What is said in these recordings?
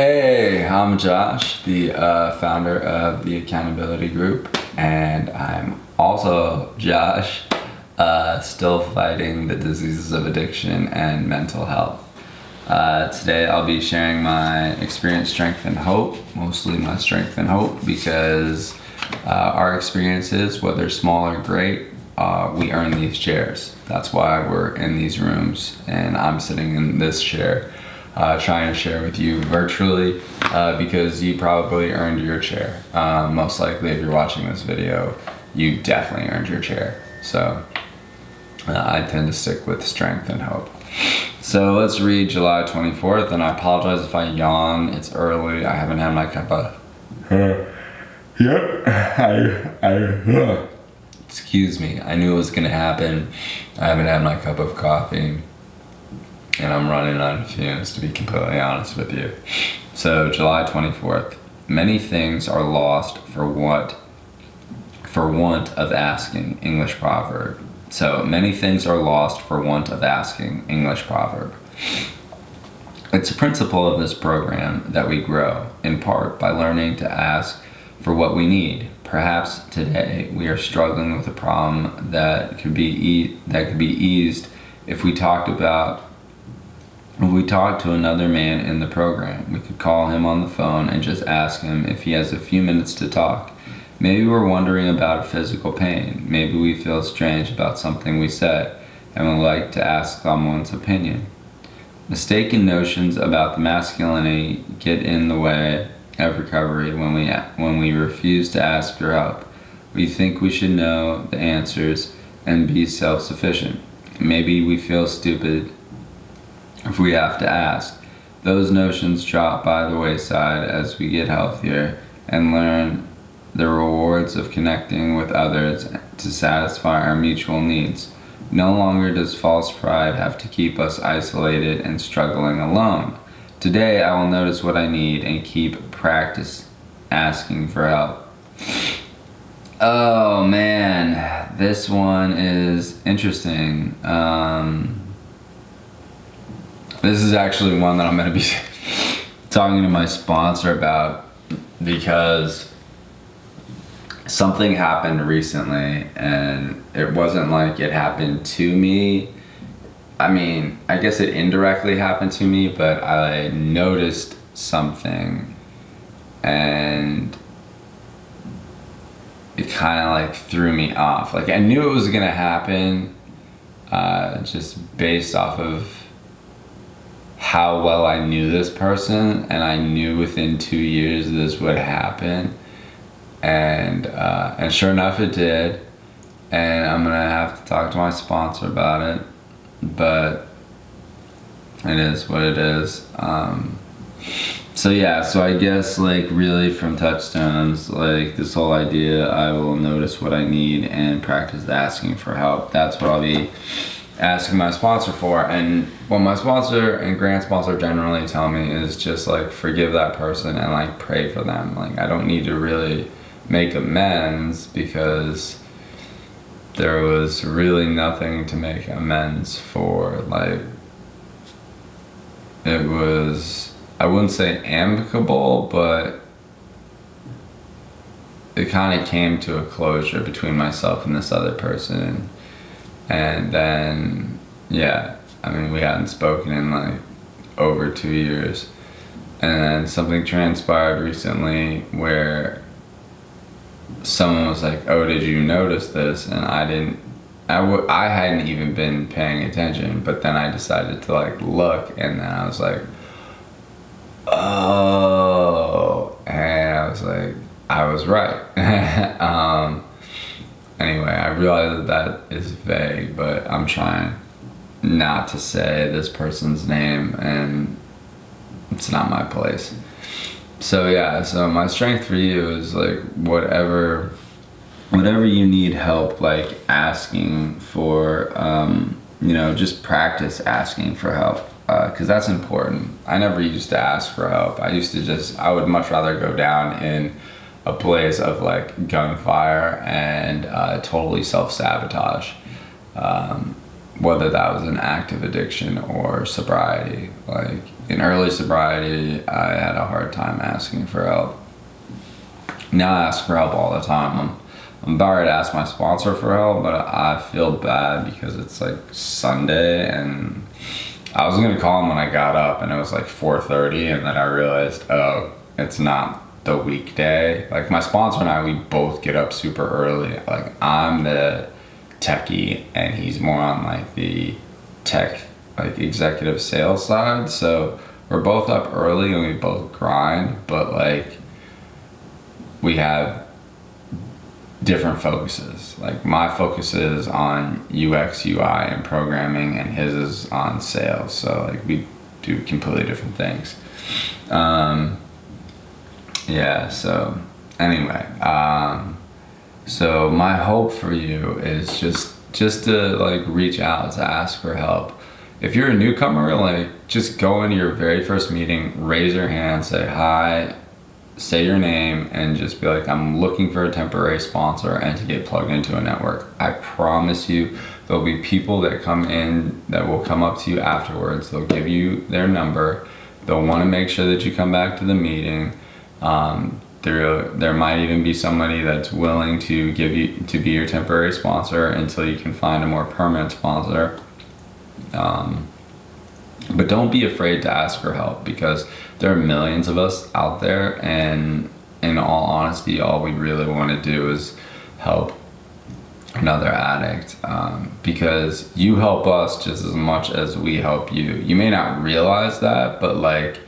Hey, I'm Josh, the founder of the Accountability Group, and I'm also Josh, still fighting the diseases of addiction and mental health. Today I'll be sharing my experience, strength, and hope, mostly my strength and hope, because our experiences, whether small or great, we earn these chairs. That's why we're in these rooms, and I'm sitting in this chair. Trying to share with you virtually because you probably earned your chair. Most likely if you're watching this video, you definitely earned your chair. So I tend to stick with strength and hope. So let's read July 24th, and I apologize if I yawn. It's early. I haven't had my cup of excuse me. I knew it was gonna happen. I haven't had my cup of coffee, and I'm running on fumes, to be completely honest with you. So July 24th, many things are lost for want of asking, English proverb. So many things are lost for want of asking, English proverb. It's a principle of this program that we grow, in part by learning to ask for what we need. Perhaps today we are struggling with a problem that could be eased if we talked to another man in the program. We could call him on the phone and just ask him if he has a few minutes to talk. Maybe we're wondering about a physical pain. Maybe we feel strange about something we said and would like to ask someone's opinion. Mistaken notions about the masculinity get in the way of recovery when we refuse to ask for help. We think we should know the answers and be self-sufficient. Maybe we feel stupid if we have to ask. Those notions drop by the wayside as we get healthier and learn the rewards of connecting with others to satisfy our mutual needs. No longer does false pride have to keep us isolated and struggling alone. Today I will notice what I need and keep practice asking for help. Oh man, this one is interesting. This is actually one that I'm going to be talking to my sponsor about, because something happened recently, and it wasn't like it happened to me. I mean, I guess it indirectly happened to me, but I noticed something and it kind of like threw me off. Like, I knew it was going to happen just based off of how well I knew this person, and I knew within 2 years this would happen, and sure enough it did, and I'm gonna have to talk to my sponsor about it, but it is what it is. So yeah, so I guess like really from Touchstones, like this whole idea, I will notice what I need and practice asking for help. That's what I'll be asking my sponsor for. And what my sponsor and grant sponsor generally tell me is just like forgive that person and like pray for them. Like, I don't need to really make amends because there was really nothing to make amends for. Like, it was, I wouldn't say amicable, but it kind of came to a closure between myself and this other person. And then, yeah, I mean, we hadn't spoken in like over 2 years. And then something transpired recently where someone was like, oh, did you notice this? And I hadn't even been paying attention, but then I decided to like look, and then I was like, oh, and I was like, I was right. Anyway, I realize that is vague, but I'm trying not to say this person's name, and it's not my place. So yeah, so my strength for you is like whatever you need help like asking for, just practice asking for help, because that's important. I never used to ask for help. I would much rather go down in a place of like gunfire and totally self-sabotage, whether that was an active addiction or sobriety. Like, in early sobriety, I had a hard time asking for help. Now I ask for help all the time. I'm about to ask my sponsor for help, but I feel bad because it's like Sunday, and I was gonna call him when I got up, and it was like 4:30, and then I realized, oh, it's not the weekday. Like my sponsor and I, we both get up super early. Like I'm the techie, and he's more on like the tech, like executive sales side. So we're both up early and we both grind, but like we have different focuses. Like my focus is on UX, UI, and programming, and his is on sales. So like we do completely different things. Yeah. So anyway, so my hope for you is just to like reach out to ask for help. If you're a newcomer, like just go into your very first meeting, raise your hand, say hi, say your name, and just be like, I'm looking for a temporary sponsor and to get plugged into a network. I promise you there'll be people that come in that will come up to you afterwards. They'll give you their number. They'll want to make sure that you come back to the meeting. There might even be somebody that's willing to give you to be your temporary sponsor until you can find a more permanent sponsor. But don't be afraid to ask for help, because there are millions of us out there, and in all honesty, all we really want to do is help another addict, because you help us just as much as we help you. You may not realize that, but like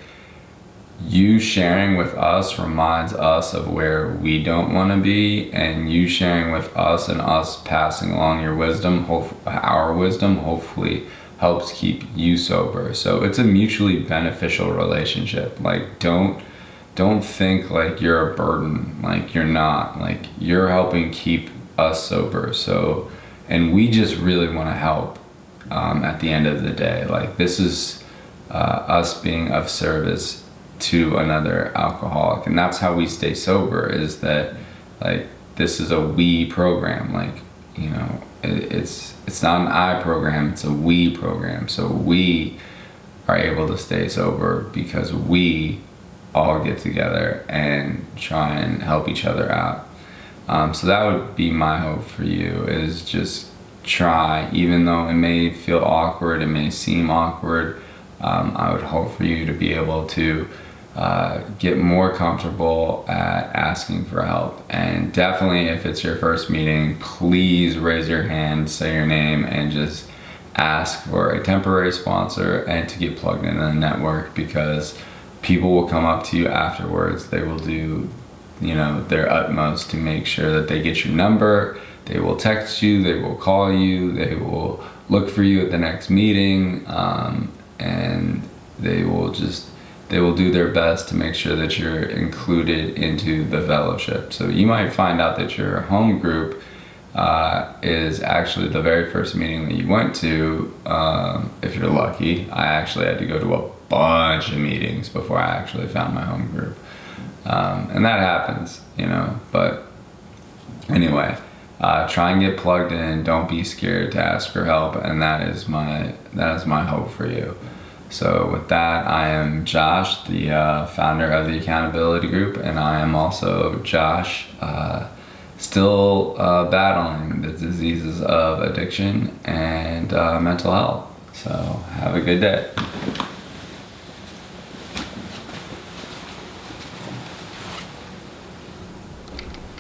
you sharing with us reminds us of where we don't want to be, and you sharing with us and us passing along your wisdom, our wisdom, hopefully helps keep you sober. So it's a mutually beneficial relationship. Like don't think like you're a burden. Like you're not. Like you're helping keep us sober. So, and we just really want to help at the end of the day. Like this is us being of service to another alcoholic, and that's how we stay sober, is that like this is a we program. Like, you know, it's not an I program, it's a we program. So we are able to stay sober because we all get together and try and help each other out. So that would be my hope for you, is just try, even though it may feel awkward, it may seem awkward. I would hope for you to be able to get more comfortable at asking for help. And definitely, if it's your first meeting, please raise your hand, say your name, and just ask for a temporary sponsor and to get plugged into the network, because people will come up to you afterwards. They will do, you know, their utmost to make sure that they get your number. They will text you, they will call you, they will look for you at the next meeting, and they will do their best to make sure that you're included into the fellowship. So you might find out that your home group is actually the very first meeting that you went to, if you're lucky. I actually had to go to a bunch of meetings before I actually found my home group. And that happens, you know, but anyway, try and get plugged in. Don't be scared to ask for help. And that is my hope for you. So with that, I am Josh, the founder of the Accountability Group, and I am also Josh, still battling the diseases of addiction and mental health. So have a good day.